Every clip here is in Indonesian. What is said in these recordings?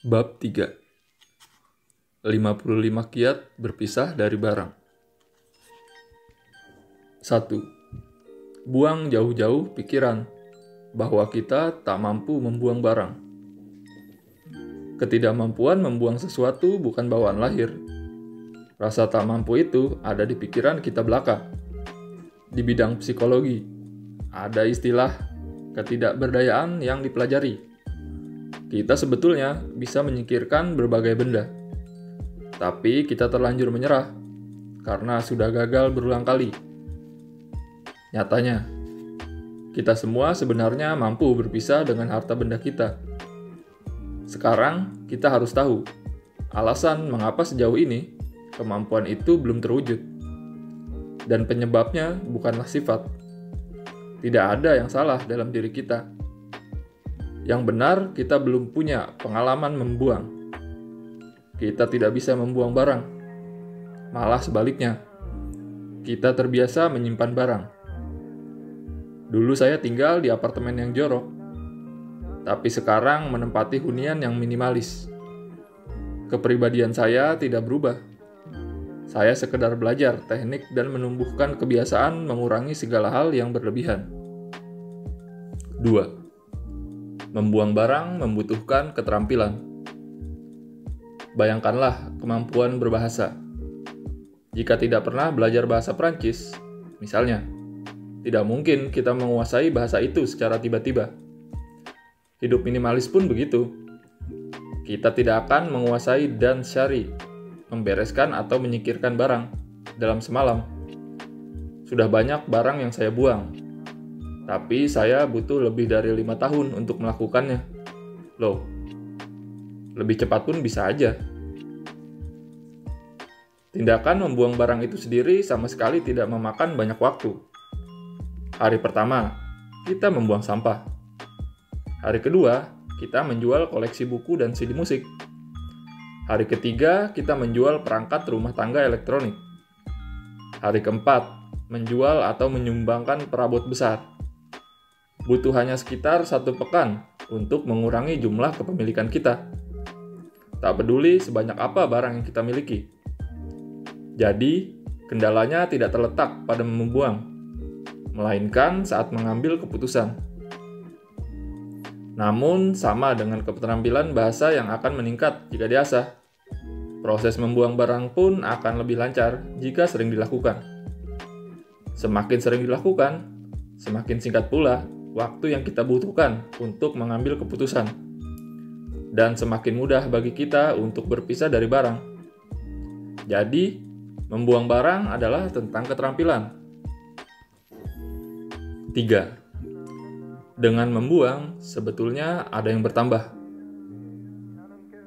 Bab 3. 55 kiat berpisah dari barang. 1. Buang jauh-jauh pikiran bahwa kita tak mampu membuang barang. Ketidakmampuan membuang sesuatu bukan bawaan lahir. Rasa tak mampu itu ada di pikiran kita belaka. Di bidang psikologi, ada istilah ketidakberdayaan yang dipelajari. Kita sebetulnya bisa menyingkirkan berbagai benda, tapi kita terlanjur menyerah karena sudah gagal berulang kali. Nyatanya, kita semua sebenarnya mampu berpisah dengan harta benda kita. Sekarang kita harus tahu alasan mengapa sejauh ini kemampuan itu belum terwujud. Dan penyebabnya bukanlah sifat. Tidak ada yang salah dalam diri kita. Yang benar, kita belum punya pengalaman membuang. Kita tidak bisa membuang barang. Malah sebaliknya, kita terbiasa menyimpan barang. Dulu saya tinggal di apartemen yang jorok, tapi sekarang menempati hunian yang minimalis. Kepribadian saya tidak berubah. Saya sekedar belajar teknik dan menumbuhkan kebiasaan mengurangi segala hal yang berlebihan. 2. Membuang barang membutuhkan keterampilan. Bayangkanlah kemampuan berbahasa. Jika tidak pernah belajar bahasa Prancis, misalnya, tidak mungkin kita menguasai bahasa itu secara tiba-tiba. Hidup minimalis pun begitu. Kita tidak akan menguasai dan syari, membereskan atau menyingkirkan barang dalam semalam. Sudah banyak barang yang saya buang, tapi saya butuh lebih dari 5 tahun untuk melakukannya. Loh, lebih cepat pun bisa aja. Tindakan membuang barang itu sendiri sama sekali tidak memakan banyak waktu. Hari pertama, kita membuang sampah. Hari kedua, kita menjual koleksi buku dan CD musik. Hari ketiga, kita menjual perangkat rumah tangga elektronik. Hari keempat, menjual atau menyumbangkan perabot besar. Butuh hanya sekitar 1 pekan untuk mengurangi jumlah kepemilikan kita. Tak peduli sebanyak apa barang yang kita miliki. Jadi, kendalanya tidak terletak pada membuang, melainkan saat mengambil keputusan. Namun, sama dengan keterampilan bahasa yang akan meningkat jika diasah. Proses membuang barang pun akan lebih lancar jika sering dilakukan. Semakin sering dilakukan, semakin singkat pula waktu yang kita butuhkan untuk mengambil keputusan. Dan semakin mudah bagi kita untuk berpisah dari barang. Jadi, membuang barang adalah tentang keterampilan. 3. Dengan membuang, sebetulnya ada yang bertambah.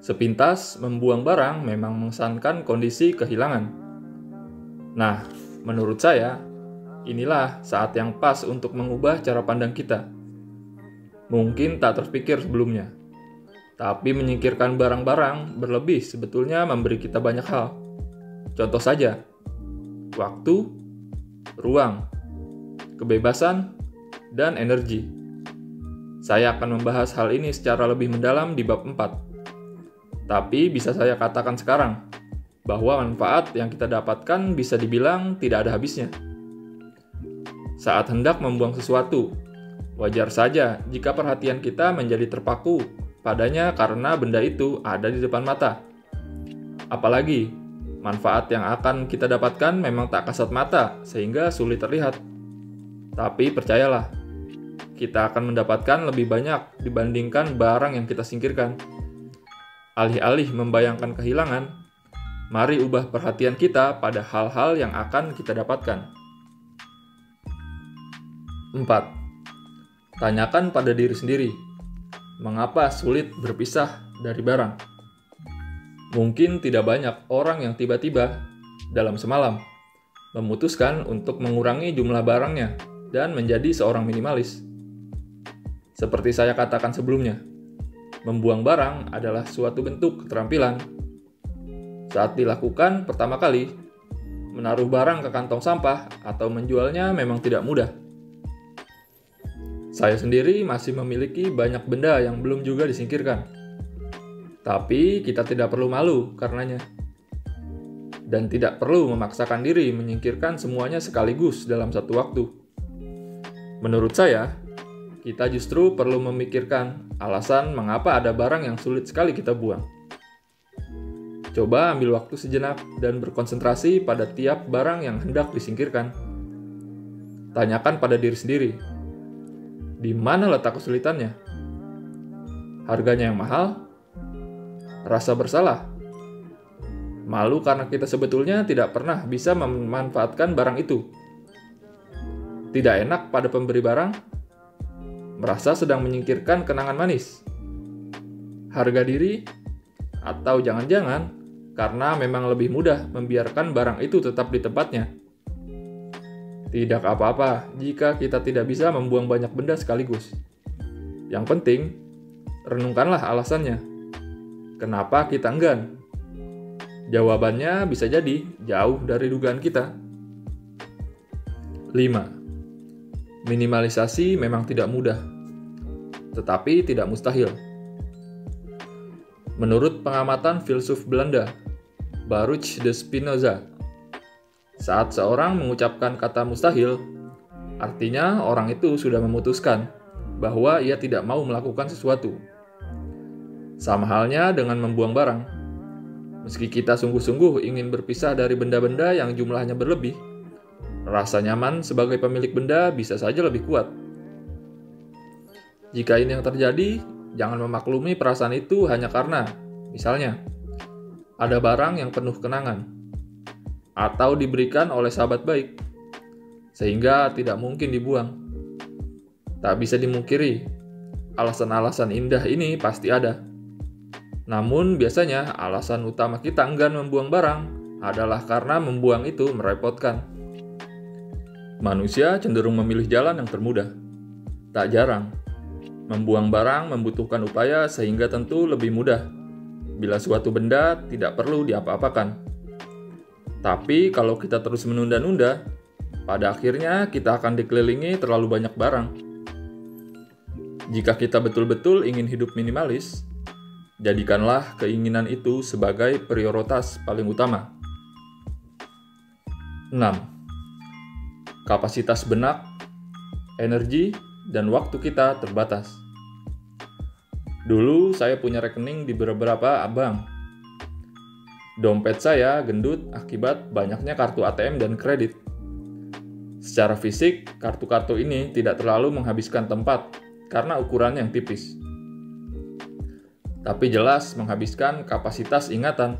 Sepintas, membuang barang memang mengesankan kondisi kehilangan. Nah, menurut saya, inilah saat yang pas untuk mengubah cara pandang kita. Mungkin tak terpikir sebelumnya, tapi menyingkirkan barang-barang berlebih sebetulnya memberi kita banyak hal. Contoh saja, waktu, ruang, kebebasan, dan energi. Saya akan membahas hal ini secara lebih mendalam di bab 4. Tapi bisa saya katakan sekarang, bahwa manfaat yang kita dapatkan bisa dibilang tidak ada habisnya. Saat hendak membuang sesuatu, wajar saja jika perhatian kita menjadi terpaku padanya karena benda itu ada di depan mata. Apalagi, manfaat yang akan kita dapatkan memang tak kasat mata sehingga sulit terlihat. Tapi percayalah, kita akan mendapatkan lebih banyak dibandingkan barang yang kita singkirkan. Alih-alih membayangkan kehilangan, mari ubah perhatian kita pada hal-hal yang akan kita dapatkan. 4. Tanyakan pada diri sendiri, mengapa sulit berpisah dari barang? Mungkin tidak banyak orang yang tiba-tiba, dalam semalam, memutuskan untuk mengurangi jumlah barangnya dan menjadi seorang minimalis. Seperti saya katakan sebelumnya, membuang barang adalah suatu bentuk keterampilan. Saat dilakukan pertama kali, menaruh barang ke kantong sampah atau menjualnya memang tidak mudah. Saya sendiri masih memiliki banyak benda yang belum juga disingkirkan. Tapi kita tidak perlu malu karenanya. Dan tidak perlu memaksakan diri menyingkirkan semuanya sekaligus dalam satu waktu. Menurut saya, kita justru perlu memikirkan alasan mengapa ada barang yang sulit sekali kita buang. Coba ambil waktu sejenak dan berkonsentrasi pada tiap barang yang hendak disingkirkan. Tanyakan pada diri sendiri, di mana letak kesulitannya? Harganya yang mahal? Rasa bersalah? Malu karena kita sebetulnya tidak pernah bisa memanfaatkan barang itu. Tidak enak pada pemberi barang? Merasa sedang menyingkirkan kenangan manis? Harga diri? Atau jangan-jangan karena memang lebih mudah membiarkan barang itu tetap di tempatnya? Tidak apa-apa jika kita tidak bisa membuang banyak benda sekaligus. Yang penting, renungkanlah alasannya. Kenapa kita enggan? Jawabannya bisa jadi jauh dari dugaan kita. 5. Minimalisasi memang tidak mudah, tetapi tidak mustahil. Menurut pengamatan filsuf Belanda, Baruch de Spinoza, saat seorang mengucapkan kata mustahil, artinya orang itu sudah memutuskan bahwa ia tidak mau melakukan sesuatu. Sama halnya dengan membuang barang. Meski kita sungguh-sungguh ingin berpisah dari benda-benda yang jumlahnya berlebih, rasa nyaman sebagai pemilik benda bisa saja lebih kuat. Jika ini yang terjadi, jangan memaklumi perasaan itu hanya karena, misalnya, ada barang yang penuh kenangan, atau diberikan oleh sahabat baik, sehingga tidak mungkin dibuang. Tak bisa dimungkiri, alasan-alasan indah ini pasti ada. Namun biasanya alasan utama kita enggan membuang barang adalah karena membuang itu merepotkan. Manusia cenderung memilih jalan yang termudah. Tak jarang, membuang barang membutuhkan upaya sehingga tentu lebih mudah bila suatu benda tidak perlu diapa-apakan. Tapi kalau kita terus menunda-nunda, pada akhirnya kita akan dikelilingi terlalu banyak barang. Jika kita betul-betul ingin hidup minimalis, jadikanlah keinginan itu sebagai prioritas paling utama. 6. Kapasitas benak, energi, dan waktu kita terbatas. Dulu saya punya rekening di beberapa bank. Dompet saya gendut akibat banyaknya kartu ATM dan kredit. Secara fisik, kartu-kartu ini tidak terlalu menghabiskan tempat karena ukurannya yang tipis. Tapi jelas menghabiskan kapasitas ingatan.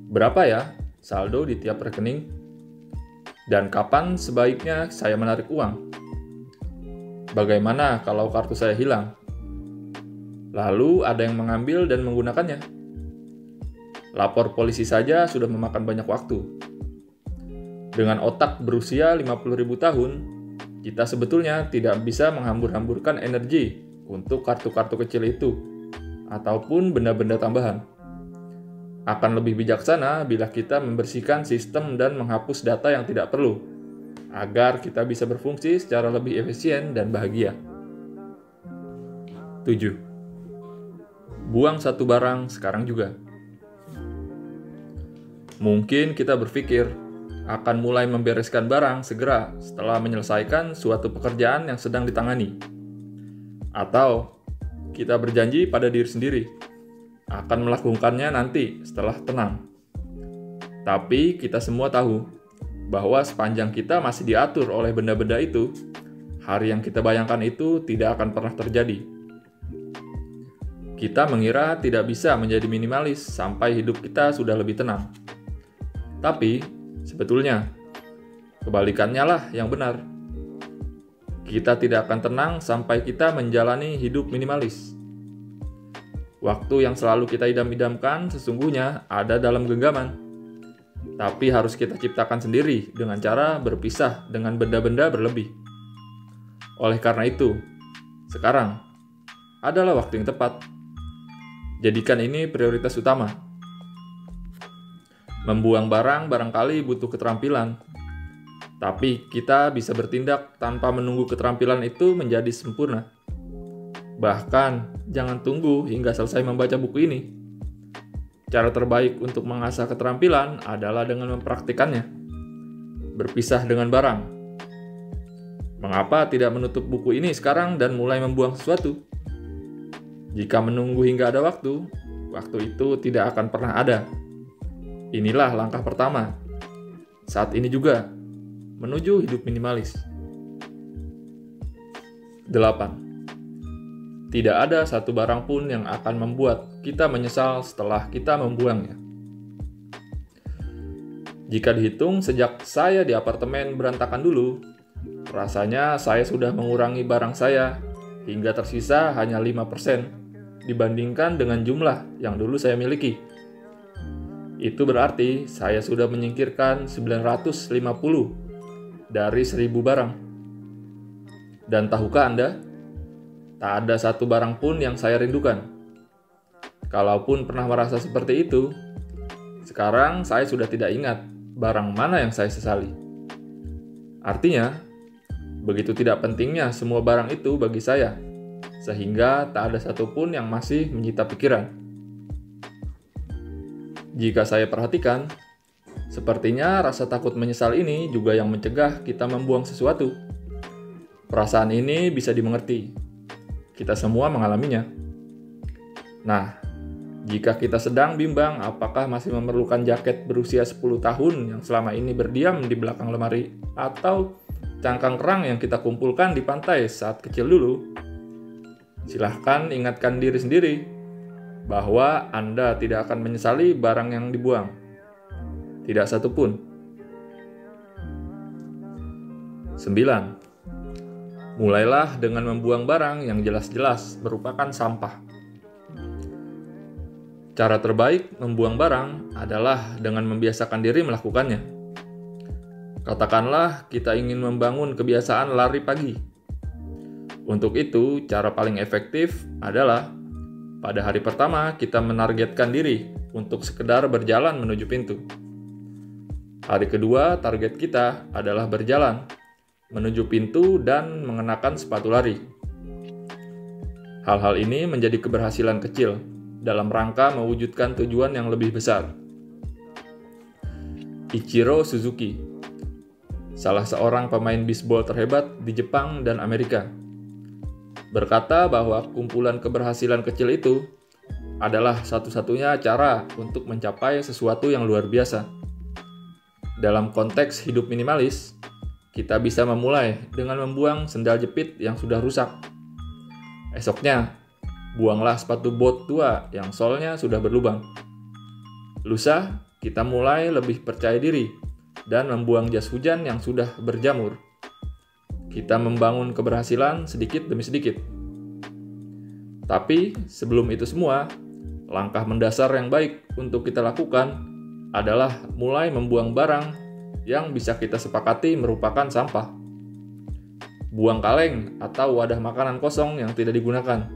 Berapa ya saldo di tiap rekening? Dan kapan sebaiknya saya menarik uang? Bagaimana kalau kartu saya hilang? Lalu ada yang mengambil dan menggunakannya. Lapor polisi saja sudah memakan banyak waktu. Dengan otak berusia 50.000 tahun, kita sebetulnya tidak bisa menghambur-hamburkan energi untuk kartu-kartu kecil itu, ataupun benda-benda tambahan. Akan lebih bijaksana bila kita membersihkan sistem dan menghapus data yang tidak perlu, agar kita bisa berfungsi secara lebih efisien dan bahagia. 7. Buang satu barang sekarang juga. Mungkin kita berpikir akan mulai membereskan barang segera setelah menyelesaikan suatu pekerjaan yang sedang ditangani. Atau kita berjanji pada diri sendiri akan melakukannya nanti setelah tenang. Tapi kita semua tahu bahwa sepanjang kita masih diatur oleh benda-benda itu, hari yang kita bayangkan itu tidak akan pernah terjadi. Kita mengira tidak bisa menjadi minimalis sampai hidup kita sudah lebih tenang. Tapi sebetulnya kebalikannya lah yang benar. Kita tidak akan tenang sampai kita menjalani hidup minimalis. Waktu yang selalu kita idam-idamkan sesungguhnya ada dalam genggaman. Tapi harus kita ciptakan sendiri dengan cara berpisah dengan benda-benda berlebih. Oleh karena itu, sekarang adalah waktu yang tepat. Jadikan ini prioritas utama. Membuang barang barangkali butuh keterampilan. Tapi kita bisa bertindak tanpa menunggu keterampilan itu menjadi sempurna. Bahkan, jangan tunggu hingga selesai membaca buku ini. Cara terbaik untuk mengasah keterampilan adalah dengan mempraktikannya. Berpisah dengan barang. Mengapa tidak menutup buku ini sekarang dan mulai membuang sesuatu? Jika menunggu hingga ada waktu itu tidak akan pernah ada. Inilah langkah pertama. Saat ini juga, menuju hidup minimalis. 8. Tidak ada satu barang pun yang akan membuat kita menyesal setelah kita membuangnya. Jika dihitung sejak saya di apartemen berantakan dulu, rasanya saya sudah mengurangi barang saya hingga tersisa hanya 5% dibandingkan dengan jumlah yang dulu saya miliki. Itu berarti saya sudah menyingkirkan 950 dari 1000 barang. Dan tahukah Anda? Tak ada satu barang pun yang saya rindukan. Kalaupun pernah merasa seperti itu, sekarang saya sudah tidak ingat barang mana yang saya sesali. Artinya, begitu tidak pentingnya semua barang itu bagi saya, sehingga tak ada satupun yang masih menyita pikiran. Jika saya perhatikan, sepertinya rasa takut menyesal ini juga yang mencegah kita membuang sesuatu. Perasaan ini bisa dimengerti. Kita semua mengalaminya. Nah, jika kita sedang bimbang apakah masih memerlukan jaket berusia 10 tahun yang selama ini berdiam di belakang lemari, atau cangkang kerang yang kita kumpulkan di pantai saat kecil dulu, silahkan ingatkan diri sendiri bahwa Anda tidak akan menyesali barang yang dibuang. Tidak satupun. 9. Mulailah dengan membuang barang yang jelas-jelas merupakan sampah. Cara terbaik membuang barang adalah dengan membiasakan diri melakukannya. Katakanlah kita ingin membangun kebiasaan lari pagi. Untuk itu, cara paling efektif adalah pada hari pertama kita menargetkan diri untuk sekedar berjalan menuju pintu. Hari kedua, target kita adalah berjalan menuju pintu dan mengenakan sepatu lari. Hal-hal ini menjadi keberhasilan kecil dalam rangka mewujudkan tujuan yang lebih besar. Ichiro Suzuki, salah seorang pemain bisbol terhebat di Jepang dan Amerika, berkata bahwa kumpulan keberhasilan kecil itu adalah satu-satunya cara untuk mencapai sesuatu yang luar biasa. Dalam konteks hidup minimalis, kita bisa memulai dengan membuang sendal jepit yang sudah rusak. Esoknya, buanglah sepatu bot tua yang solnya sudah berlubang. Lusa, kita mulai lebih percaya diri dan membuang jas hujan yang sudah berjamur. Kita membangun keberhasilan sedikit demi sedikit. Tapi, sebelum itu semua, langkah mendasar yang baik untuk kita lakukan adalah mulai membuang barang yang bisa kita sepakati merupakan sampah. Buang kaleng atau wadah makanan kosong yang tidak digunakan.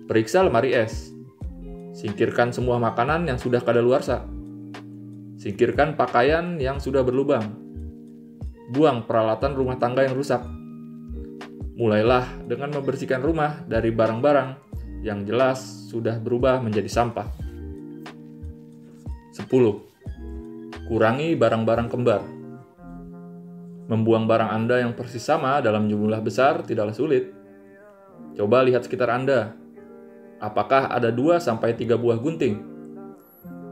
Periksa lemari es. Singkirkan semua makanan yang sudah kadaluarsa. Singkirkan pakaian yang sudah berlubang. Buang peralatan rumah tangga yang rusak. Mulailah dengan membersihkan rumah dari barang-barang yang jelas sudah berubah menjadi sampah. 10. Kurangi barang-barang kembar. Membuang barang Anda yang persis sama dalam jumlah besar tidaklah sulit. Coba lihat sekitar Anda. Apakah ada 2-3 buah gunting?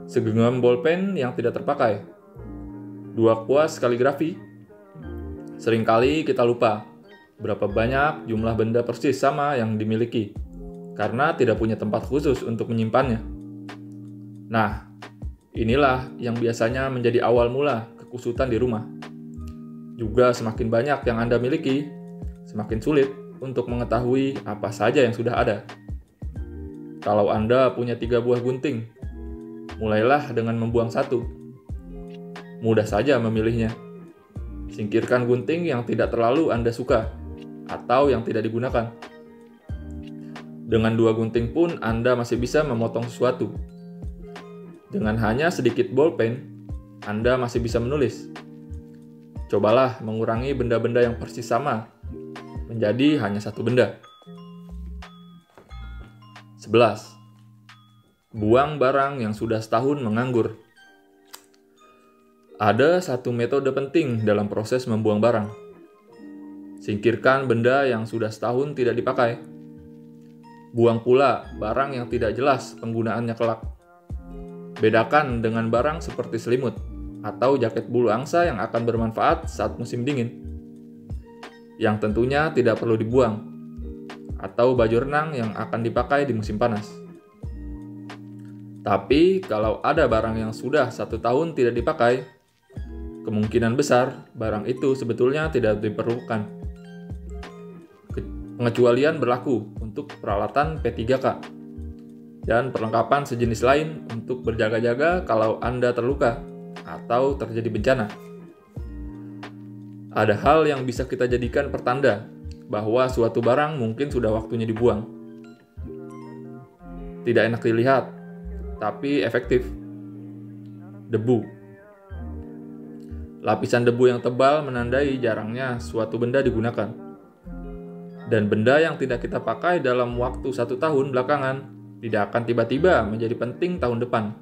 Segenggam bolpen yang tidak terpakai? 2 kuas kaligrafi? Seringkali kita lupa berapa banyak jumlah benda persis sama yang dimiliki karena tidak punya tempat khusus untuk menyimpannya. Nah, inilah yang biasanya menjadi awal mula kekusutan di rumah. Juga semakin banyak yang Anda miliki, semakin sulit untuk mengetahui apa saja yang sudah ada. Kalau Anda punya 3 buah gunting, mulailah dengan membuang 1. Mudah saja memilihnya. Singkirkan gunting yang tidak terlalu Anda suka atau yang tidak digunakan. Dengan 2 gunting pun Anda masih bisa memotong sesuatu. Dengan hanya sedikit bolpen, Anda masih bisa menulis. Cobalah mengurangi benda-benda yang persis sama menjadi hanya 1 benda. 11. Buang barang yang sudah setahun menganggur. Ada satu metode penting dalam proses membuang barang. Singkirkan benda yang sudah setahun tidak dipakai. Buang pula barang yang tidak jelas penggunaannya kelak. Bedakan dengan barang seperti selimut atau jaket bulu angsa yang akan bermanfaat saat musim dingin, yang tentunya tidak perlu dibuang, atau baju renang yang akan dipakai di musim panas. Tapi kalau ada barang yang sudah 1 tahun tidak dipakai, kemungkinan besar barang itu sebetulnya tidak diperlukan. Pengecualian berlaku untuk peralatan P3K dan perlengkapan sejenis lain untuk berjaga-jaga kalau Anda terluka atau terjadi bencana. Ada hal yang bisa kita jadikan pertanda bahwa suatu barang mungkin sudah waktunya dibuang. Tidak enak dilihat, tapi efektif. Debu. Lapisan debu yang tebal menandai jarangnya suatu benda digunakan. Dan benda yang tidak kita pakai dalam waktu 1 tahun belakangan tidak akan tiba-tiba menjadi penting tahun depan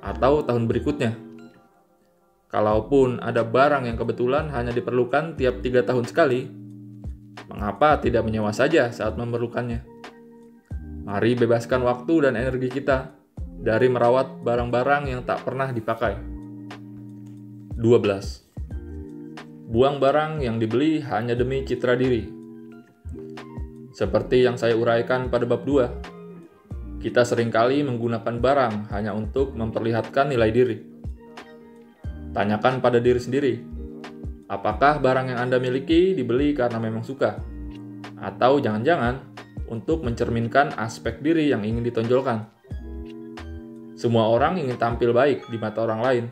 atau tahun berikutnya. Kalaupun ada barang yang kebetulan hanya diperlukan tiap 3 tahun sekali, mengapa tidak menyewa saja saat memerlukannya? Mari bebaskan waktu dan energi kita dari merawat barang-barang yang tak pernah dipakai. 12. Buang barang yang dibeli hanya demi citra diri. Seperti yang saya uraikan pada bab 2, kita seringkali menggunakan barang hanya untuk memperlihatkan nilai diri. Tanyakan pada diri sendiri, apakah barang yang Anda miliki dibeli karena memang suka? Atau jangan-jangan untuk mencerminkan aspek diri yang ingin ditonjolkan? Semua orang ingin tampil baik di mata orang lain.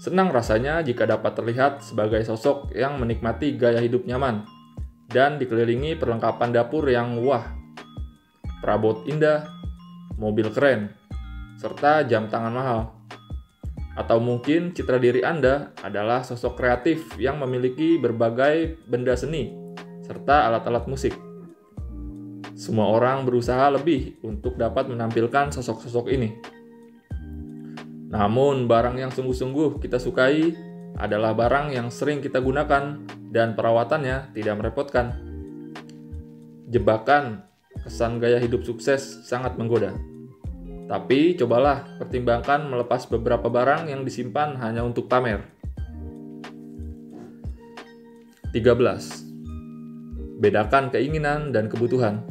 Senang rasanya jika dapat terlihat sebagai sosok yang menikmati gaya hidup nyaman dan dikelilingi perlengkapan dapur yang wah, perabot indah, mobil keren, serta jam tangan mahal. Atau mungkin citra diri Anda adalah sosok kreatif yang memiliki berbagai benda seni serta alat-alat musik. Semua orang berusaha lebih untuk dapat menampilkan sosok-sosok ini. Namun, barang yang sungguh-sungguh kita sukai adalah barang yang sering kita gunakan dan perawatannya tidak merepotkan. Jebakan kesan gaya hidup sukses sangat menggoda. Tapi cobalah pertimbangkan melepas beberapa barang yang disimpan hanya untuk pamer. 13. Bedakan keinginan dan kebutuhan.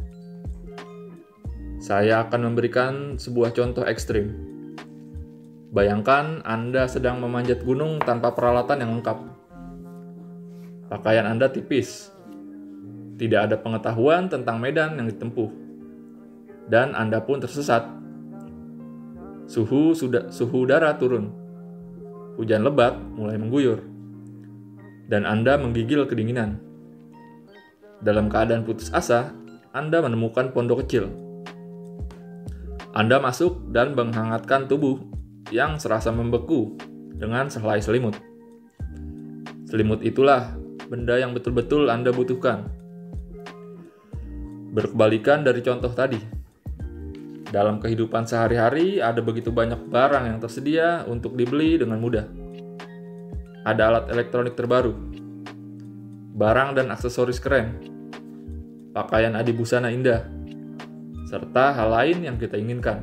Saya akan memberikan sebuah contoh ekstrim. Bayangkan Anda sedang memanjat gunung tanpa peralatan yang lengkap. Pakaian Anda tipis. Tidak ada pengetahuan tentang medan yang ditempuh. Dan Anda pun tersesat. Suhu udara turun. Hujan lebat mulai mengguyur. Dan Anda menggigil kedinginan. Dalam keadaan putus asa, Anda menemukan pondok kecil. Anda masuk dan menghangatkan tubuh yang serasa membeku dengan sehelai selimut. Selimut itulah benda yang betul-betul Anda butuhkan. Berkebalikan dari contoh tadi, dalam kehidupan sehari-hari ada begitu banyak barang yang tersedia untuk dibeli dengan mudah. Ada alat elektronik terbaru, barang dan aksesoris keren, pakaian adibusana indah, serta hal lain yang kita inginkan.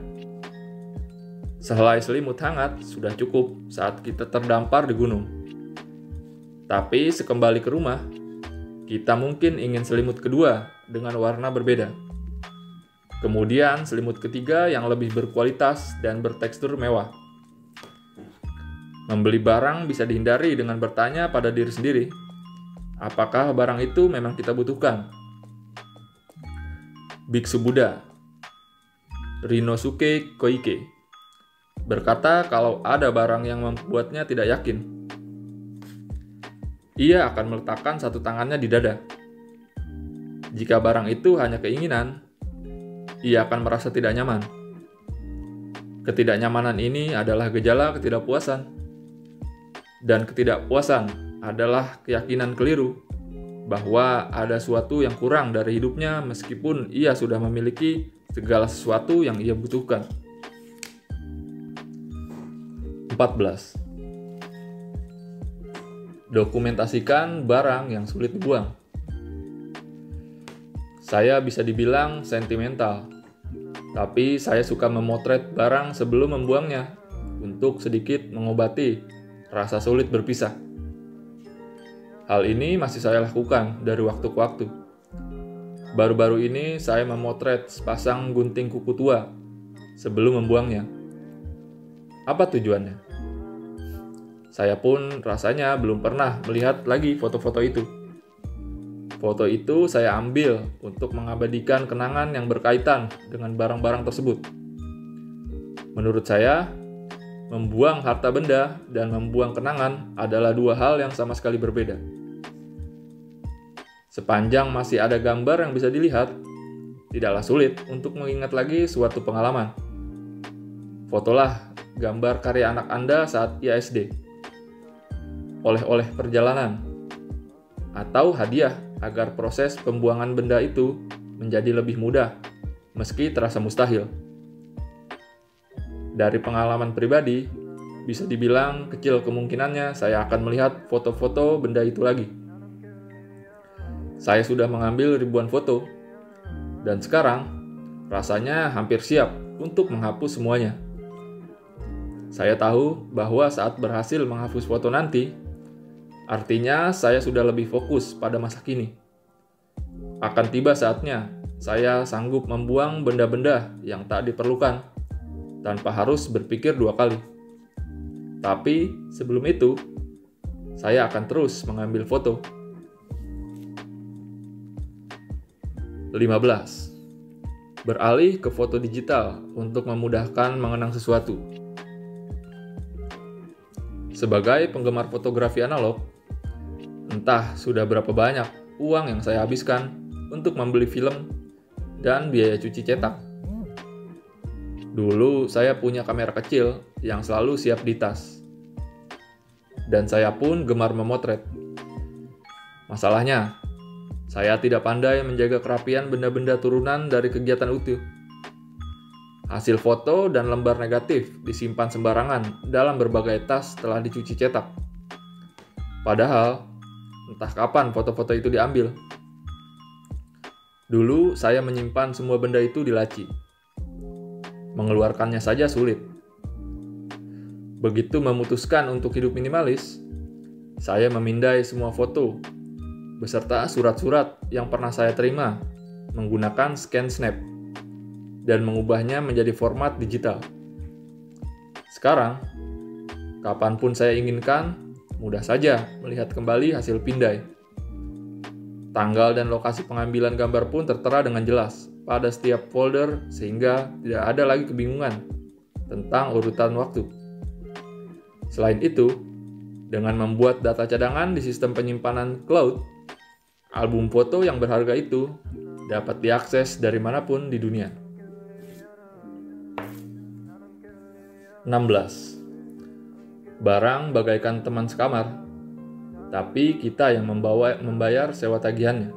Sehelai selimut hangat sudah cukup saat kita terdampar di gunung. Tapi sekembali ke rumah, kita mungkin ingin selimut kedua dengan warna berbeda. Kemudian selimut ketiga yang lebih berkualitas dan bertekstur mewah. Membeli barang bisa dihindari dengan bertanya pada diri sendiri, apakah barang itu memang kita butuhkan? Biksu Buddha, Rinosuke Koike, berkata kalau ada barang yang membuatnya tidak yakin, ia akan meletakkan satu tangannya di dada. Jika barang itu hanya keinginan, ia akan merasa tidak nyaman. Ketidaknyamanan ini adalah gejala ketidakpuasan. Dan ketidakpuasan adalah keyakinan keliru bahwa ada sesuatu yang kurang dari hidupnya meskipun ia sudah memiliki segala sesuatu yang ia butuhkan. 14. Dokumentasikan barang yang sulit dibuang. Saya bisa dibilang sentimental, tapi saya suka memotret barang sebelum membuangnya untuk sedikit mengobati rasa sulit berpisah. Hal ini masih saya lakukan dari waktu ke waktu. Baru-baru ini saya memotret sepasang gunting kuku tua sebelum membuangnya. Apa tujuannya? Saya pun rasanya belum pernah melihat lagi foto-foto itu. Foto itu saya ambil untuk mengabadikan kenangan yang berkaitan dengan barang-barang tersebut. Menurut saya, membuang harta benda dan membuang kenangan adalah dua hal yang sama sekali berbeda. Sepanjang masih ada gambar yang bisa dilihat, tidaklah sulit untuk mengingat lagi suatu pengalaman. Fotolah gambar karya anak Anda saat ia SD, oleh-oleh perjalanan, atau hadiah agar proses pembuangan benda itu menjadi lebih mudah, meski terasa mustahil. Dari pengalaman pribadi, bisa dibilang kecil kemungkinannya saya akan melihat foto-foto benda itu lagi. Saya sudah mengambil ribuan foto, dan sekarang rasanya hampir siap untuk menghapus semuanya. Saya tahu bahwa saat berhasil menghapus foto nanti, artinya saya sudah lebih fokus pada masa kini. Akan tiba saatnya saya sanggup membuang benda-benda yang tak diperlukan tanpa harus berpikir dua kali. Tapi sebelum itu, saya akan terus mengambil foto. 15. Beralih ke foto digital untuk memudahkan mengenang sesuatu. Sebagai penggemar fotografi analog, entah sudah berapa banyak uang yang saya habiskan untuk membeli film dan biaya cuci cetak. Dulu saya punya kamera kecil yang selalu siap di tas. Dan saya pun gemar memotret. Masalahnya, saya tidak pandai menjaga kerapian benda-benda turunan dari kegiatan utuh. Hasil foto dan lembar negatif disimpan sembarangan dalam berbagai tas setelah dicuci cetak. Padahal, entah kapan foto-foto itu diambil. Dulu saya menyimpan semua benda itu di laci. Mengeluarkannya saja sulit. Begitu memutuskan untuk hidup minimalis, saya memindai semua foto beserta surat-surat yang pernah saya terima menggunakan scan snap dan mengubahnya menjadi format digital. Sekarang, kapanpun saya inginkan, mudah saja melihat kembali hasil pindai. Tanggal dan lokasi pengambilan gambar pun tertera dengan jelas pada setiap folder sehingga tidak ada lagi kebingungan tentang urutan waktu. Selain itu, dengan membuat data cadangan di sistem penyimpanan cloud, album foto yang berharga itu dapat diakses dari manapun di dunia. 16. Barang bagaikan teman sekamar, tapi kita yang membayar sewa tagihannya.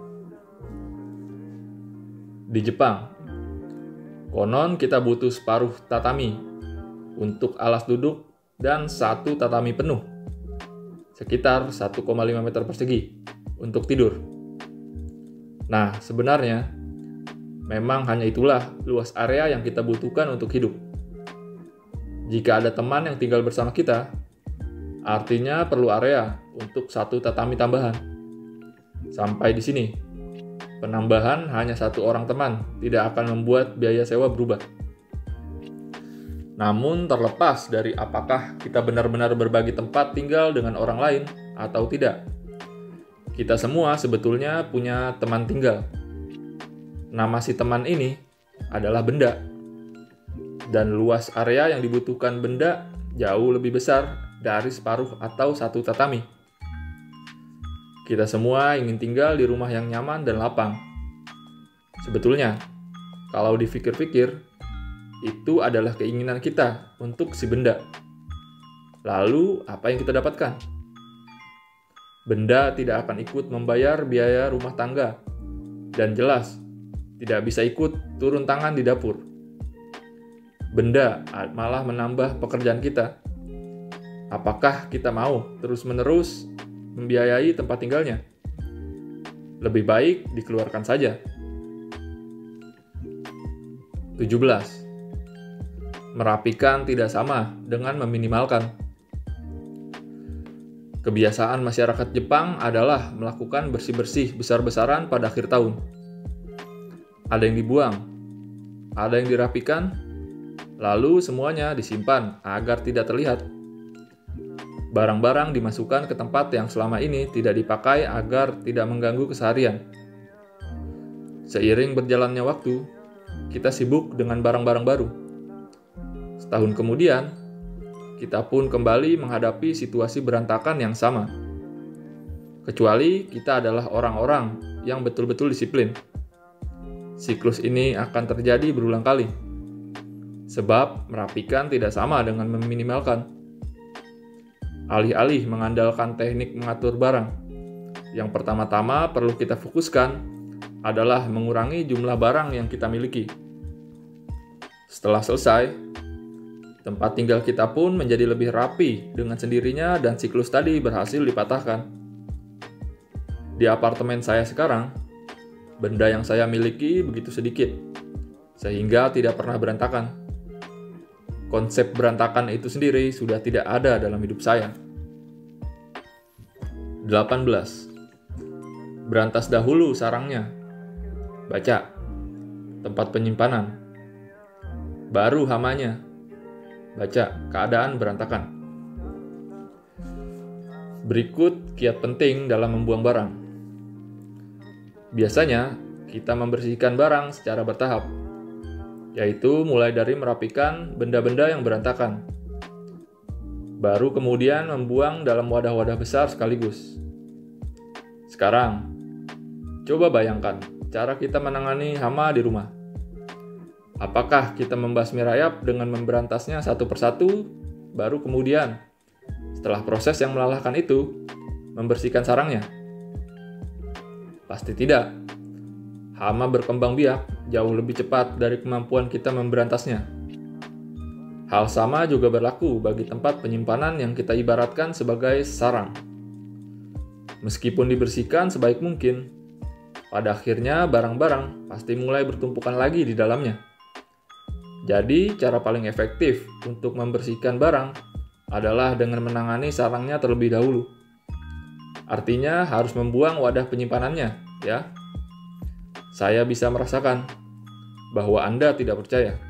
Di Jepang, konon kita butuh separuh tatami untuk alas duduk dan satu tatami penuh, sekitar 1,5 meter persegi, untuk tidur. Nah, sebenarnya, memang hanya itulah luas area yang kita butuhkan untuk hidup. Jika ada teman yang tinggal bersama kita, artinya perlu area untuk satu tatami tambahan. Sampai di sini, penambahan hanya satu orang teman tidak akan membuat biaya sewa berubah. Namun terlepas dari apakah kita benar-benar berbagi tempat tinggal dengan orang lain atau tidak, kita semua sebetulnya punya teman tinggal. Nama si teman ini adalah benda. Dan luas area yang dibutuhkan benda jauh lebih besar dari separuh atau satu tatami. Kita semua ingin tinggal di rumah yang nyaman dan lapang. Sebetulnya, kalau dipikir-pikir, itu adalah keinginan kita untuk si benda. Lalu, apa yang kita dapatkan? Benda tidak akan ikut membayar biaya rumah tangga. Dan jelas, tidak bisa ikut turun tangan di dapur. Benda malah menambah pekerjaan kita. Apakah kita mau terus-menerus membiayai tempat tinggalnya? Lebih baik dikeluarkan saja. 17. Merapikan tidak sama dengan meminimalkan. Kebiasaan masyarakat Jepang adalah melakukan bersih-bersih besar-besaran pada akhir tahun. Ada yang dibuang, ada yang dirapikan, lalu semuanya disimpan agar tidak terlihat. Barang-barang dimasukkan ke tempat yang selama ini tidak dipakai agar tidak mengganggu keseharian. Seiring berjalannya waktu, kita sibuk dengan barang-barang baru. Setahun kemudian, kita pun kembali menghadapi situasi berantakan yang sama. Kecuali kita adalah orang-orang yang betul-betul disiplin. Siklus ini akan terjadi berulang kali. Sebab merapikan tidak sama dengan meminimalkan. Alih-alih mengandalkan teknik mengatur barang, yang pertama-tama perlu kita fokuskan adalah mengurangi jumlah barang yang kita miliki. Setelah selesai, tempat tinggal kita pun menjadi lebih rapi dengan sendirinya dan siklus tadi berhasil dipatahkan. Di apartemen saya sekarang, benda yang saya miliki begitu sedikit, sehingga tidak pernah berantakan. Konsep berantakan itu sendiri sudah tidak ada dalam hidup saya. 18. Berantas dahulu sarangnya. Baca. Tempat penyimpanan. Baru hamanya. Baca, keadaan berantakan. Berikut kiat penting dalam membuang barang. Biasanya, kita membersihkan barang secara bertahap, yaitu mulai dari merapikan benda-benda yang berantakan. Baru kemudian membuang dalam wadah-wadah besar sekaligus. Sekarang, coba bayangkan cara kita menangani hama di rumah. Apakah kita membasmi rayap dengan memberantasnya satu persatu, baru kemudian, setelah proses yang melelahkan itu, membersihkan sarangnya? Pasti tidak. Hama berkembang biak jauh lebih cepat dari kemampuan kita memberantasnya. Hal sama juga berlaku bagi tempat penyimpanan yang kita ibaratkan sebagai sarang. Meskipun dibersihkan sebaik mungkin, pada akhirnya barang-barang pasti mulai bertumpukan lagi di dalamnya. Jadi, cara paling efektif untuk membersihkan barang adalah dengan menangani sarangnya terlebih dahulu. Artinya harus membuang wadah penyimpanannya, ya. Saya bisa merasakan bahwa Anda tidak percaya.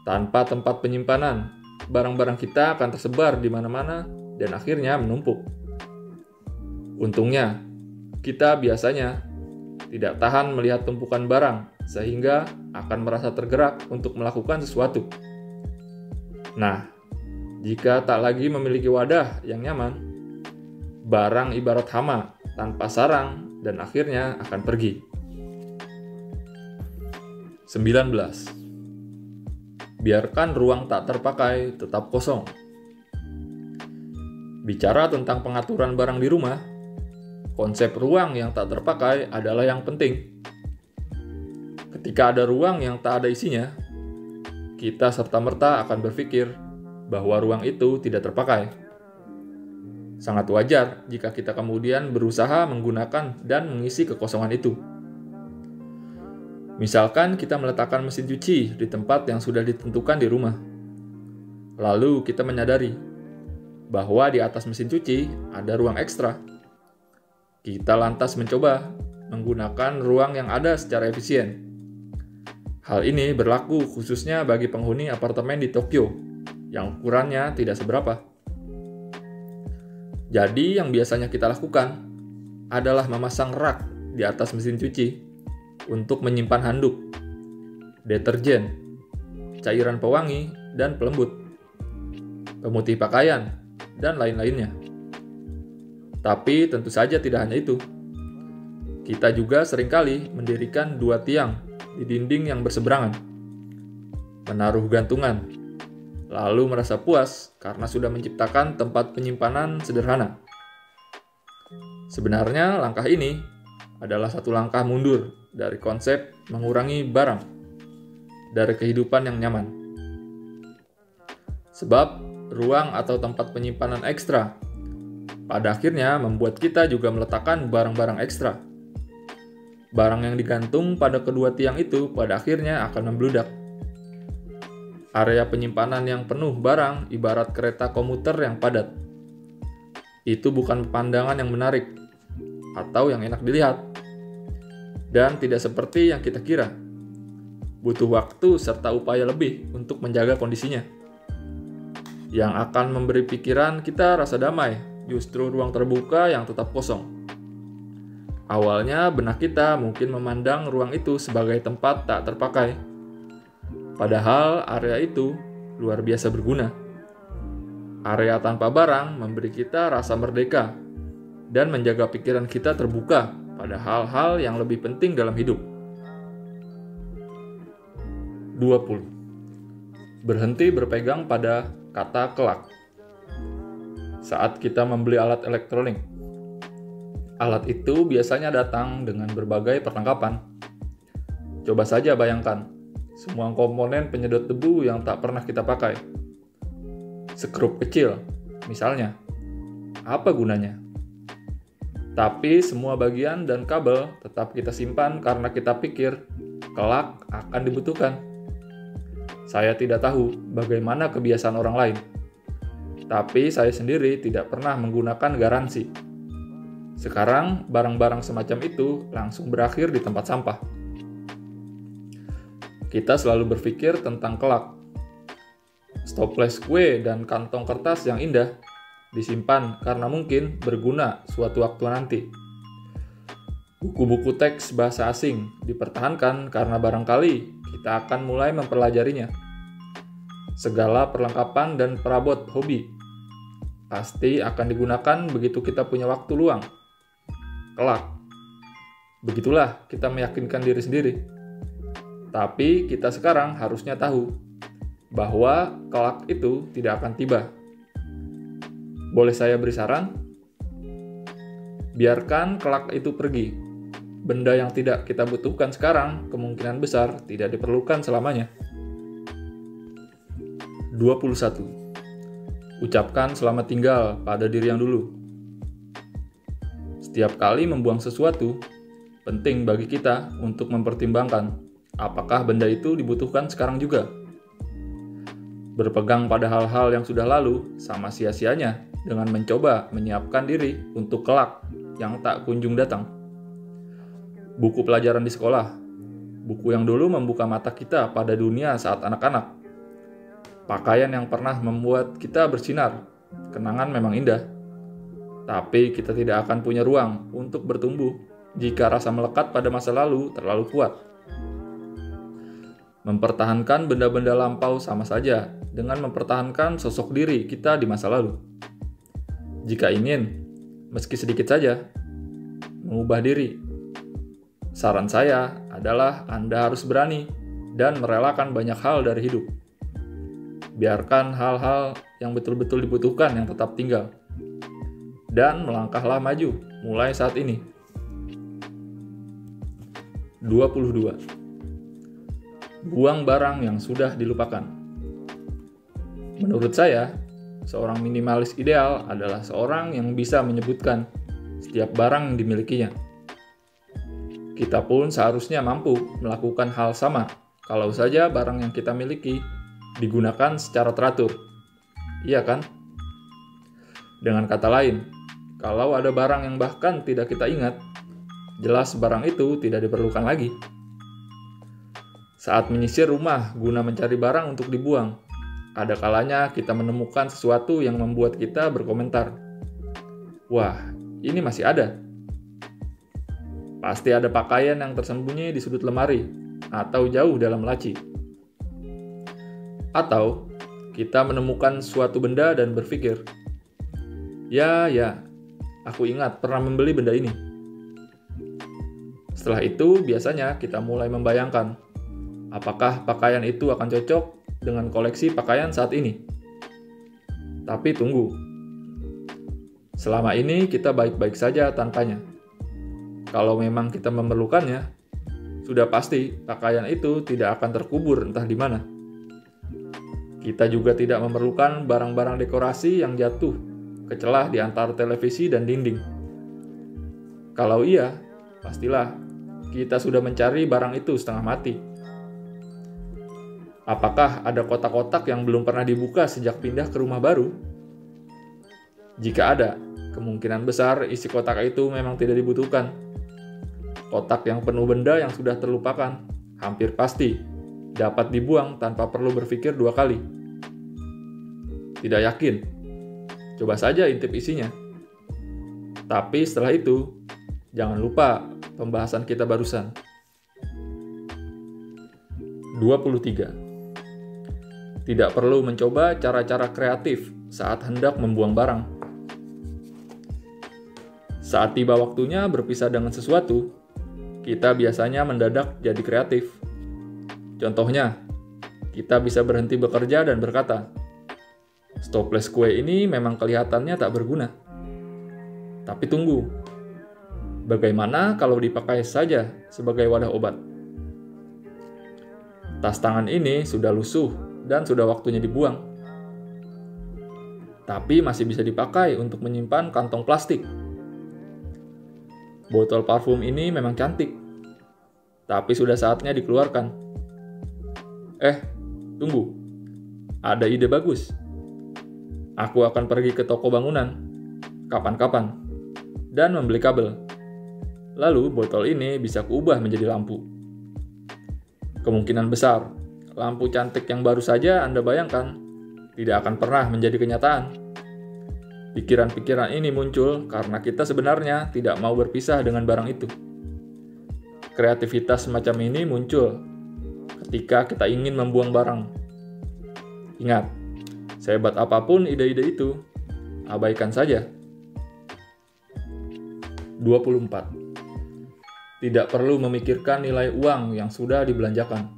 Tanpa tempat penyimpanan, barang-barang kita akan tersebar di mana-mana dan akhirnya menumpuk. Untungnya, kita biasanya tidak tahan melihat tumpukan barang sehingga akan merasa tergerak untuk melakukan sesuatu. Nah, jika tak lagi memiliki wadah yang nyaman, barang ibarat hama tanpa sarang dan akhirnya akan pergi. 19. Biarkan ruang tak terpakai tetap kosong. Bicara tentang pengaturan barang di rumah, konsep ruang yang tak terpakai adalah yang penting. Ketika ada ruang yang tak ada isinya, kita serta-merta akan berpikir bahwa ruang itu tidak terpakai. Sangat wajar jika kita kemudian berusaha menggunakan dan mengisi kekosongan itu. Misalkan kita meletakkan mesin cuci di tempat yang sudah ditentukan di rumah. Lalu kita menyadari bahwa di atas mesin cuci ada ruang ekstra. Kita lantas mencoba menggunakan ruang yang ada secara efisien. Hal ini berlaku khususnya bagi penghuni apartemen di Tokyo yang ukurannya tidak seberapa. Jadi yang biasanya kita lakukan adalah memasang rak di atas mesin cuci untuk menyimpan handuk, deterjen, cairan pewangi, dan pelembut, pemutih pakaian, dan lain-lainnya. Tapi tentu saja tidak hanya itu. Kita juga seringkali mendirikan 2 tiang di dinding yang berseberangan, menaruh gantungan, lalu merasa puas karena sudah menciptakan tempat penyimpanan sederhana. Sebenarnya langkah ini adalah satu langkah mundur dari konsep mengurangi barang dari kehidupan yang nyaman. Sebab ruang atau tempat penyimpanan ekstra pada akhirnya membuat kita juga meletakkan barang-barang ekstra. Barang yang digantung pada kedua tiang itu pada akhirnya akan membludak. Area penyimpanan yang penuh barang ibarat kereta komuter yang padat. Itu bukan pemandangan yang menarik atau yang enak dilihat. Dan tidak seperti yang kita kira. Butuh waktu serta upaya lebih untuk menjaga kondisinya. Yang akan memberi pikiran kita rasa damai, justru ruang terbuka yang tetap kosong. Awalnya benak kita mungkin memandang ruang itu sebagai tempat tak terpakai. Padahal area itu luar biasa berguna. Area tanpa barang memberi kita rasa merdeka dan menjaga pikiran kita terbuka pada hal-hal yang lebih penting dalam hidup. 20. Berhenti berpegang pada kata kelak. Saat kita membeli alat elektronik, alat itu biasanya datang dengan berbagai perlengkapan. Coba saja bayangkan, semua komponen penyedot debu yang tak pernah kita pakai. Skrup kecil, misalnya. Apa gunanya? Tapi semua bagian dan kabel tetap kita simpan karena kita pikir kelak akan dibutuhkan. Saya tidak tahu bagaimana kebiasaan orang lain. Tapi saya sendiri tidak pernah menggunakan garansi. Sekarang, barang-barang semacam itu langsung berakhir di tempat sampah. Kita selalu berpikir tentang kelak. Stoples kue dan kantong kertas yang indah disimpan karena mungkin berguna suatu waktu nanti. Buku-buku teks bahasa asing dipertahankan karena barangkali kita akan mulai mempelajarinya. Segala perlengkapan dan perabot hobi pasti akan digunakan begitu kita punya waktu luang. Kelak. Begitulah kita meyakinkan diri sendiri. Tapi kita sekarang harusnya tahu bahwa kelak itu tidak akan tiba. Boleh saya beri saran? Biarkan kelak itu pergi. Benda yang tidak kita butuhkan sekarang kemungkinan besar tidak diperlukan selamanya. 21. Ucapkan selamat tinggal pada diri yang dulu. Setiap kali membuang sesuatu, penting bagi kita untuk mempertimbangkan apakah benda itu dibutuhkan sekarang juga. Berpegang pada hal-hal yang sudah lalu sama sia-sianya dengan mencoba menyiapkan diri untuk kelak yang tak kunjung datang. Buku pelajaran di sekolah, buku yang dulu membuka mata kita pada dunia saat anak-anak. Pakaian yang pernah membuat kita bersinar, kenangan memang indah. Tapi kita tidak akan punya ruang untuk bertumbuh jika rasa melekat pada masa lalu terlalu kuat. Mempertahankan benda-benda lampau sama saja dengan mempertahankan sosok diri kita di masa lalu. Jika ingin, meski sedikit saja, mengubah diri, saran saya adalah Anda harus berani dan merelakan banyak hal dari hidup. Biarkan hal-hal yang betul-betul dibutuhkan yang tetap tinggal. Dan melangkahlah maju mulai saat ini. 22. Buang barang yang sudah dilupakan. Menurut saya, seorang minimalis ideal adalah seorang yang bisa menyebutkan setiap barang yang dimilikinya. Kita pun seharusnya mampu melakukan hal sama kalau saja barang yang kita miliki digunakan secara teratur. Iya kan? Dengan kata lain, kalau ada barang yang bahkan tidak kita ingat, jelas barang itu tidak diperlukan lagi. Saat menyisir rumah guna mencari barang untuk dibuang, ada kalanya kita menemukan sesuatu yang membuat kita berkomentar. Wah, ini masih ada. Pasti ada pakaian yang tersembunyi di sudut lemari atau jauh dalam laci. Atau kita menemukan suatu benda dan berpikir, ya, aku ingat pernah membeli benda ini. Setelah itu, biasanya kita mulai membayangkan, apakah pakaian itu akan cocok dengan koleksi pakaian saat ini. Tapi tunggu. Selama ini kita baik-baik saja tanpanya. Kalau memang kita memerlukannya, sudah pasti pakaian itu tidak akan terkubur entah di mana. Kita juga tidak memerlukan barang-barang dekorasi yang jatuh ke celah di antara televisi dan dinding. Kalau iya, pastilah kita sudah mencari barang itu setengah mati. Apakah ada kotak-kotak yang belum pernah dibuka sejak pindah ke rumah baru? Jika ada, kemungkinan besar isi kotak itu memang tidak dibutuhkan. Kotak yang penuh benda yang sudah terlupakan, hampir pasti dapat dibuang tanpa perlu berpikir 2 kali. Tidak yakin? Coba saja intip isinya. Tapi setelah itu, jangan lupa pembahasan kita barusan. 23. Tidak perlu mencoba cara-cara kreatif saat hendak membuang barang. Saat tiba waktunya berpisah dengan sesuatu, kita biasanya mendadak jadi kreatif. Contohnya, kita bisa berhenti bekerja dan berkata, "Stopless kue ini memang kelihatannya tak berguna. Tapi tunggu, bagaimana kalau dipakai saja sebagai wadah obat? Tas tangan ini sudah lusuh dan sudah waktunya dibuang. Tapi masih bisa dipakai untuk menyimpan kantong plastik. Botol parfum ini memang cantik, tapi sudah saatnya dikeluarkan. Tunggu, ada ide bagus. Aku akan pergi ke toko bangunan, kapan-kapan, dan membeli kabel. Lalu botol ini bisa kuubah menjadi lampu. Kemungkinan besar, lampu cantik yang baru saja Anda bayangkan tidak akan pernah menjadi kenyataan. Pikiran-pikiran ini muncul karena kita sebenarnya tidak mau berpisah dengan barang itu. Kreativitas semacam ini muncul ketika kita ingin membuang barang. Ingat, sehebat apapun ide-ide itu, abaikan saja. 24. Tidak perlu memikirkan nilai uang yang sudah dibelanjakan.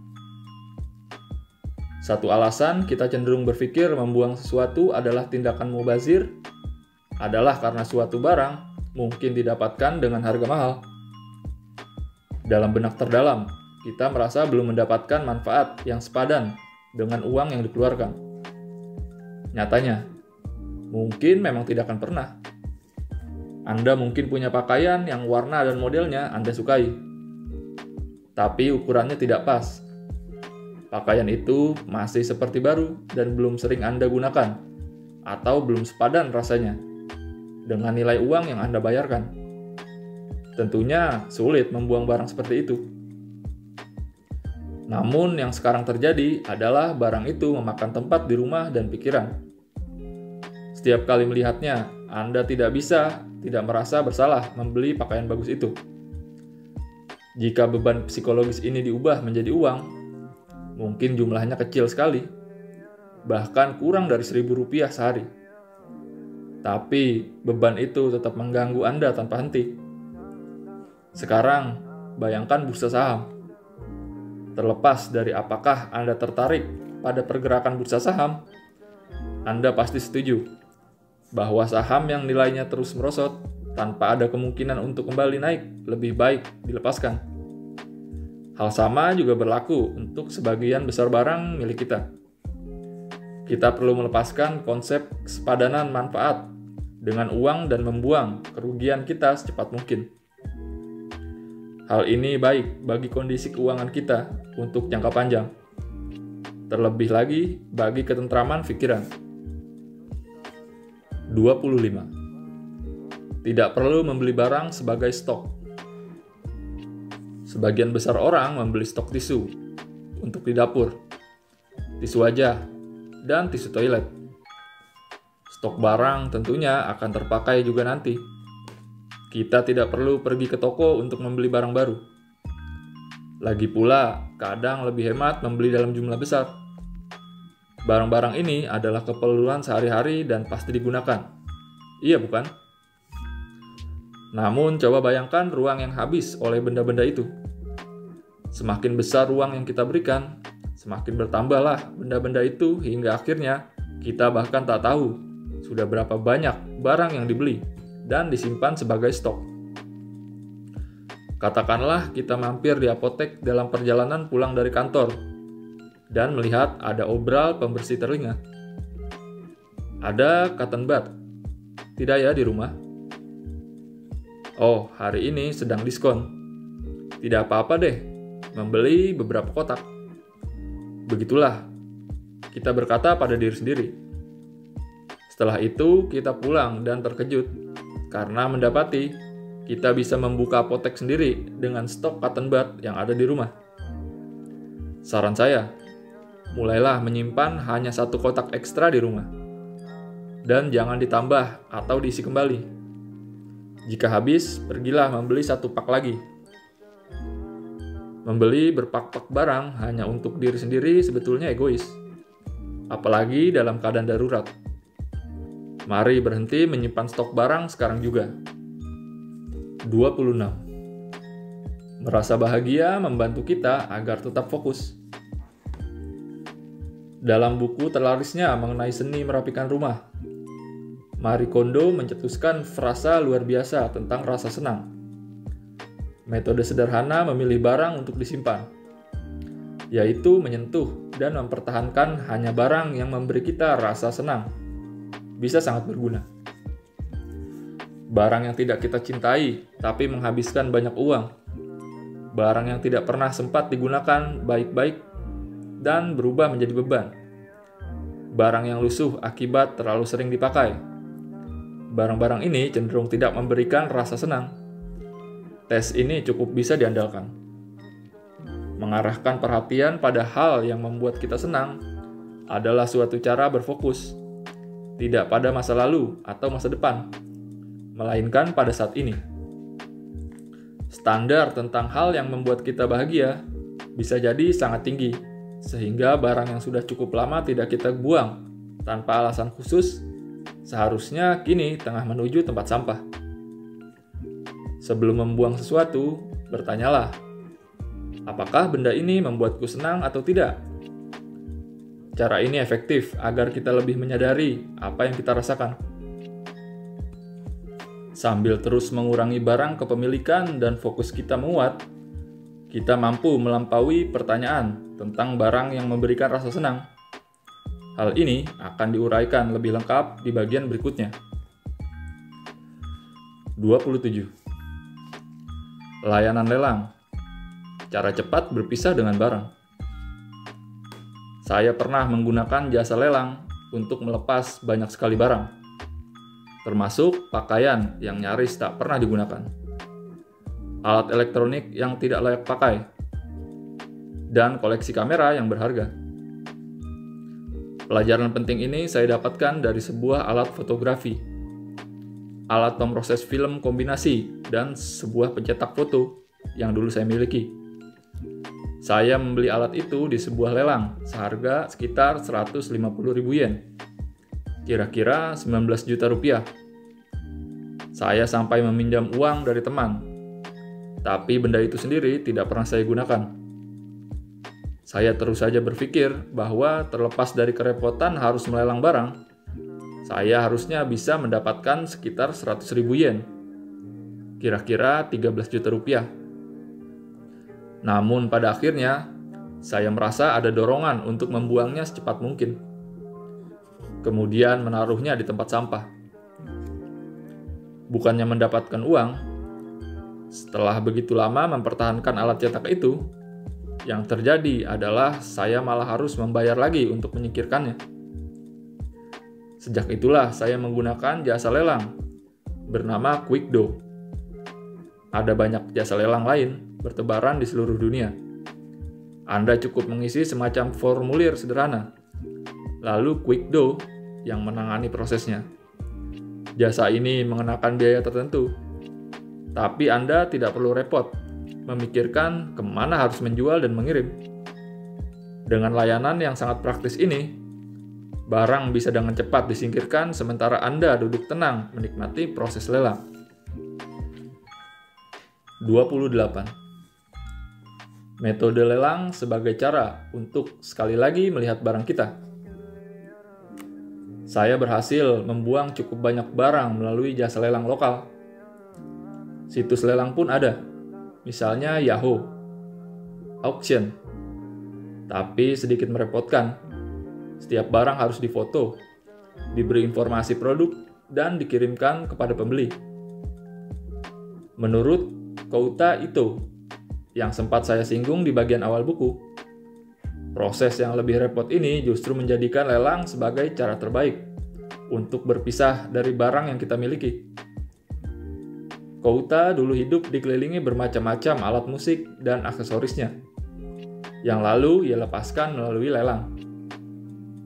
Satu alasan kita cenderung berpikir membuang sesuatu adalah tindakan mubazir adalah karena suatu barang mungkin didapatkan dengan harga mahal. Dalam benak terdalam, kita merasa belum mendapatkan manfaat yang sepadan dengan uang yang dikeluarkan. Nyatanya, mungkin memang tidak akan pernah. Anda mungkin punya pakaian yang warna dan modelnya Anda sukai, tapi ukurannya tidak pas. Pakaian itu masih seperti baru dan belum sering Anda gunakan, atau belum sepadan rasanya dengan nilai uang yang Anda bayarkan. Tentunya sulit membuang barang seperti itu. Namun yang sekarang terjadi adalah barang itu memakan tempat di rumah dan pikiran. Setiap kali melihatnya, Anda tidak merasa bersalah membeli pakaian bagus itu. Jika beban psikologis ini diubah menjadi uang, mungkin jumlahnya kecil sekali, bahkan kurang dari Rp1.000 sehari. Tapi beban itu tetap mengganggu Anda tanpa henti. Sekarang, bayangkan bursa saham. Terlepas dari apakah Anda tertarik pada pergerakan bursa saham, Anda pasti setuju bahwa saham yang nilainya terus merosot tanpa ada kemungkinan untuk kembali naik lebih baik dilepaskan. Hal sama juga berlaku untuk sebagian besar barang milik kita. Kita perlu melepaskan konsep kesepadanan manfaat dengan uang dan membuang kerugian kita secepat mungkin. Hal ini baik bagi kondisi keuangan kita untuk jangka panjang. Terlebih lagi bagi ketentraman pikiran. 25. Tidak perlu membeli barang sebagai stok. Sebagian besar orang membeli stok tisu untuk di dapur, tisu wajah, dan tisu toilet. Stok barang tentunya akan terpakai juga nanti. Kita tidak perlu pergi ke toko untuk membeli barang baru. Lagi pula, kadang lebih hemat membeli dalam jumlah besar. Barang-barang ini adalah keperluan sehari-hari dan pasti digunakan. Iya bukan? Namun coba bayangkan ruang yang habis oleh benda-benda itu. Semakin besar ruang yang kita berikan, semakin bertambahlah benda-benda itu hingga akhirnya kita bahkan tak tahu sudah berapa banyak barang yang dibeli dan disimpan sebagai stok. Katakanlah kita mampir di apotek dalam perjalanan pulang dari kantor dan melihat ada obral pembersih telinga. Ada cotton bud, tidak ya di rumah? Oh, hari ini sedang diskon. Tidak apa-apa deh, membeli beberapa kotak. Begitulah, kita berkata pada diri sendiri. Setelah itu, kita pulang dan terkejut karena mendapati kita bisa membuka apotek sendiri dengan stok cotton bud yang ada di rumah. Saran saya, mulailah menyimpan hanya 1 kotak ekstra di rumah. Dan jangan ditambah atau diisi kembali. Jika habis, pergilah membeli 1 pak lagi. Membeli berpak-pak barang hanya untuk diri sendiri sebetulnya egois. Apalagi dalam keadaan darurat. Mari berhenti menyimpan stok barang sekarang juga. 26. Merasa bahagia membantu kita agar tetap fokus. Dalam buku terlarisnya mengenai seni merapikan rumah, Marie Kondo mencetuskan frasa luar biasa tentang rasa senang. Metode sederhana memilih barang untuk disimpan, yaitu menyentuh dan mempertahankan hanya barang yang memberi kita rasa senang. Bisa sangat berguna. Barang yang tidak kita cintai, tapi menghabiskan banyak uang. Barang yang tidak pernah sempat digunakan baik-baik dan berubah menjadi beban. Barang yang lusuh akibat terlalu sering dipakai. Barang-barang ini cenderung tidak memberikan rasa senang. Tes ini cukup bisa diandalkan. Mengarahkan perhatian pada hal yang membuat kita senang adalah suatu cara berfokus, tidak pada masa lalu atau masa depan, melainkan pada saat ini. Standar tentang hal yang membuat kita bahagia bisa jadi sangat tinggi, sehingga barang yang sudah cukup lama tidak kita buang tanpa alasan khusus seharusnya kini tengah menuju tempat sampah. Sebelum membuang sesuatu, bertanyalah, apakah benda ini membuatku senang atau tidak? Cara ini efektif agar kita lebih menyadari apa yang kita rasakan. Sambil terus mengurangi barang kepemilikan dan fokus kita menguat, kita mampu melampaui pertanyaan tentang barang yang memberikan rasa senang. Hal ini akan diuraikan lebih lengkap di bagian berikutnya. 27. Layanan lelang. Cara cepat berpisah dengan barang. Saya pernah menggunakan jasa lelang untuk melepas banyak sekali barang, termasuk pakaian yang nyaris tak pernah digunakan, alat elektronik yang tidak layak pakai, dan koleksi kamera yang berharga. Pelajaran penting ini saya dapatkan dari sebuah alat fotografi, alat pemroses film kombinasi, dan sebuah pencetak foto yang dulu saya miliki. Saya membeli alat itu di sebuah lelang seharga sekitar 150.000 yen, kira-kira 19 juta rupiah. Saya sampai meminjam uang dari teman, tapi benda itu sendiri tidak pernah saya gunakan. Saya terus saja berpikir bahwa terlepas dari kerepotan harus melelang barang, saya harusnya bisa mendapatkan sekitar 100.000 yen, kira-kira 13 juta rupiah. Namun pada akhirnya, saya merasa ada dorongan untuk membuangnya secepat mungkin. Kemudian menaruhnya di tempat sampah. Bukannya mendapatkan uang, setelah begitu lama mempertahankan alat cetak itu, yang terjadi adalah saya malah harus membayar lagi untuk menyingkirkannya. Sejak itulah saya menggunakan jasa lelang bernama QuickDo. Ada banyak jasa lelang lain bertebaran di seluruh dunia. Anda cukup mengisi semacam formulir sederhana, lalu QuickDo yang menangani prosesnya. Jasa ini mengenakan biaya tertentu, tapi Anda tidak perlu repot memikirkan kemana harus menjual dan mengirim. Dengan layanan yang sangat praktis ini, barang bisa dengan cepat disingkirkan sementara Anda duduk tenang menikmati proses lelang. 28. Metode lelang sebagai cara untuk sekali lagi melihat barang kita. Saya berhasil membuang cukup banyak barang melalui jasa lelang lokal. Situs lelang pun ada. misalnya Yahoo, auction. Tapi sedikit merepotkan. Setiap barang harus difoto, diberi informasi produk, dan dikirimkan kepada pembeli. Menurut Kouta Ito, yang sempat saya singgung di bagian awal buku, proses yang lebih repot ini justru menjadikan lelang sebagai cara terbaik untuk berpisah dari barang yang kita miliki. Kouta dulu hidup dikelilingi bermacam-macam alat musik dan aksesorisnya, yang lalu ia lepaskan melalui lelang.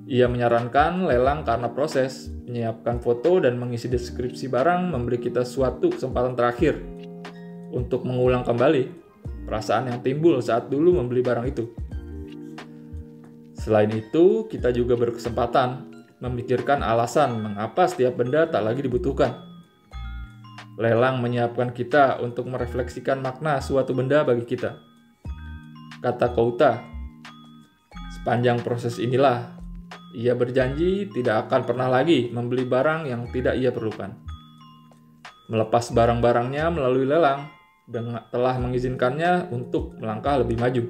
Ia menyarankan lelang karena proses menyiapkan foto dan mengisi deskripsi barang memberi kita suatu kesempatan terakhir untuk mengulang kembali perasaan yang timbul saat dulu membeli barang itu. Selain itu, kita juga berkesempatan memikirkan alasan mengapa setiap benda tak lagi dibutuhkan. Lelang menyiapkan kita untuk merefleksikan makna suatu benda bagi kita. Kata Kouta, sepanjang proses inilah ia berjanji tidak akan pernah lagi membeli barang yang tidak ia perlukan. Melepas barang-barangnya melalui lelang dan telah mengizinkannya untuk melangkah lebih maju.